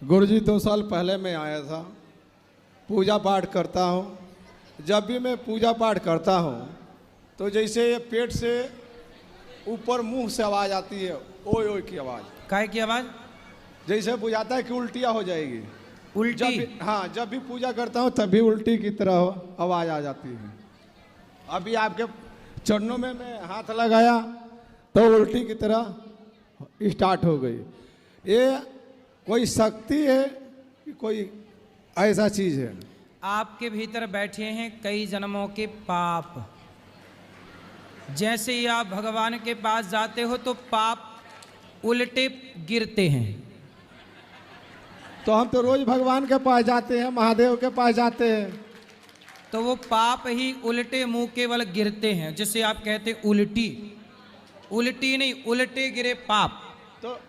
गुरुजी 2 साल पहले मैं आया था, पूजा पाठ करता हूँ। जब भी मैं पूजा पाठ करता हूँ तो जैसे ये पेट से ऊपर मुंह से आवाज़ आती है, ओए ओए की आवाज़। काय की आवाज़? जैसे बुझाता है कि उल्टियाँ हो जाएगी। उल्टी? जब भी पूजा करता हूँ तभी उल्टी की तरह आवाज़ आ जाती है। अभी आपके चरणों में मैं हाथ लगाया तो उल्टी की तरह स्टार्ट हो गई। ये कोई शक्ति है कि कोई ऐसा चीज़ है? आपके भीतर बैठे हैं कई जन्मों के पाप। जैसे ही आप भगवान के पास जाते हो तो पाप उल्टे गिरते हैं। तो हम तो रोज भगवान के पास जाते हैं, महादेव के पास जाते हैं। तो वो पाप ही उल्टे मुंह केवल गिरते हैं, जिसे आप कहते उल्टी। उल्टी नहीं, उल्टे गिरे पाप। तो